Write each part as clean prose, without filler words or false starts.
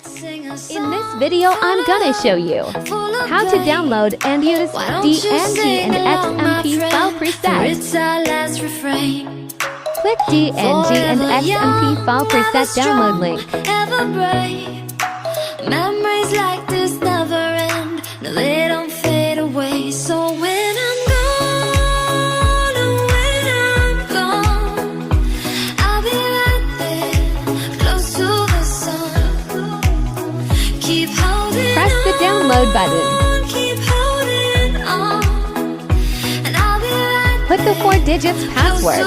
In this video, I'm gonna show you how to download and use DNG and XMP file presets. Click DNG and XMP file preset download link. Memories like this never end, no, they don't fade away. So when I'm gone, oh, when I'm gone, I'll be right there, close to the sun. Keep holding Press the download button. keep holding on, and I'll be right Put the 4 digits password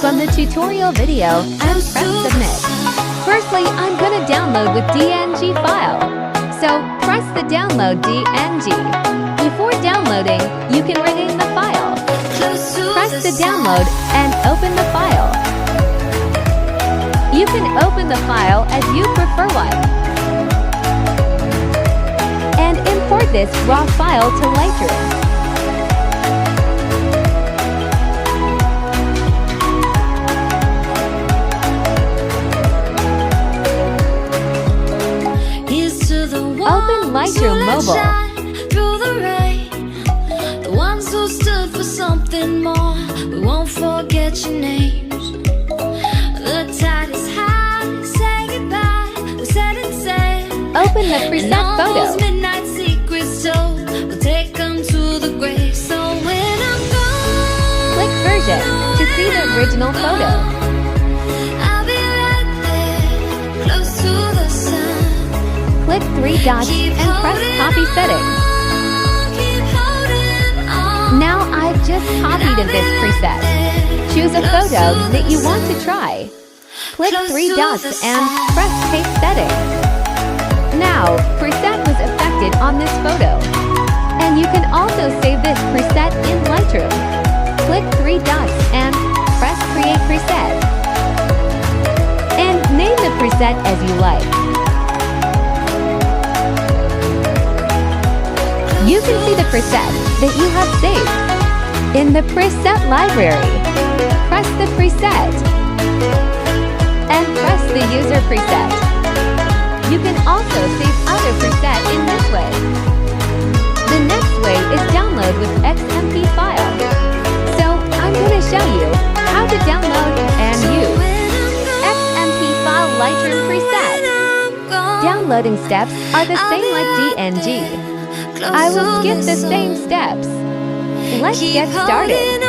from the tutorial video and press submit. Firstly, I'm gonna download with DNG file. So, press the download DNG. Before downloading, you can rename the file. Press the download and open the file. You can open the file as you prefer one. And import this raw file to Lightroom. Open Lightroom Mobile. Through the rain, the ones who stood for something more, we won't forget your names. The tide is high, say goodbye, we said it said. Open the preset photo. Midnight secrets told, we'll take them to the grave. So when I'm gone, click version to see the original photo. I'll be right there, close to the sun. Click 3 dots and press copy settings. Now I've just copied this preset. Choose a photo that you want to try. Click 3 dots and press paste settings. Now, preset was affected on this photo. And you can also save this preset in Lightroom. Click 3 dots and press create preset. And name the preset as you like. You can see the preset that you have saved. In the preset library, press the preset and press the user preset. You can also save other preset in this way. The next way is download with XMP file. So I'm going to show you how to download and use XMP file Lightroom preset. Downloading steps are the same like DNG. I will skip the same steps. Let's get started.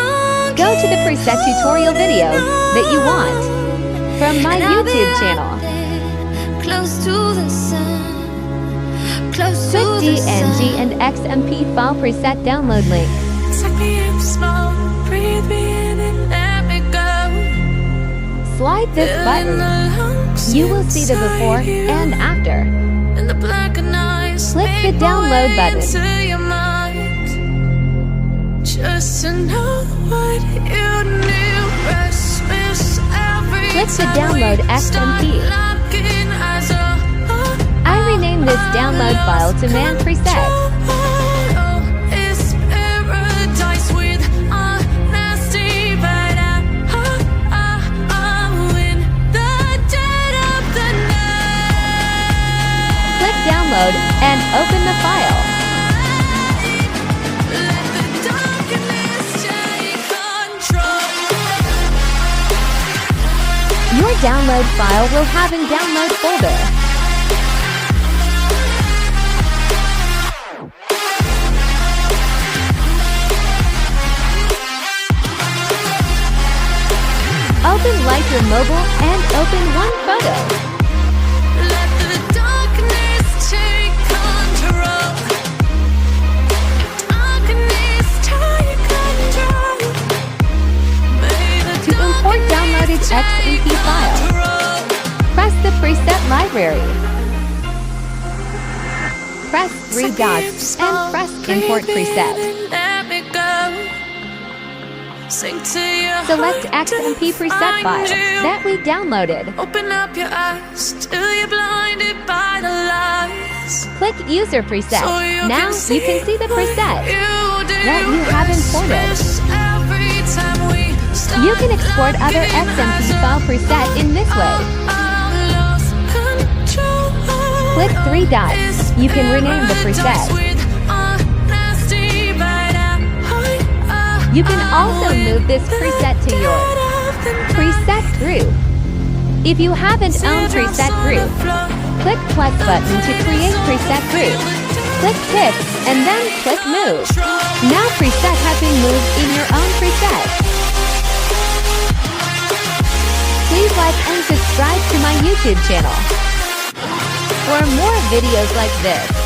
Go to the preset tutorial video that you want from my YouTube channel. Click DNG and XMP file preset download link. Slide this button. You will see the before and after. Click the download button. Just to know what you knew. Click the download XMP. I renamed this download file to Man Preset. Click download and open the file. Your download file will have in download folder. Open Lightroom Mobile and open one photo. Import downloaded XMP file. Press the preset library. Press 3 dots and press import preset. Select XMP preset file that we downloaded. Open up your eyes till you're blinded by the lies. Click user preset. Now you can see the preset that you have imported. You can export other XMP file preset in this way. Click 3 dots. You can rename the preset. You can also move this preset to your preset group. If you haven't owned preset group, click plus button to create preset group. Click tips and then click move. Now preset has been moved in your own preset. Please like and subscribe to my YouTube channel for more videos like this.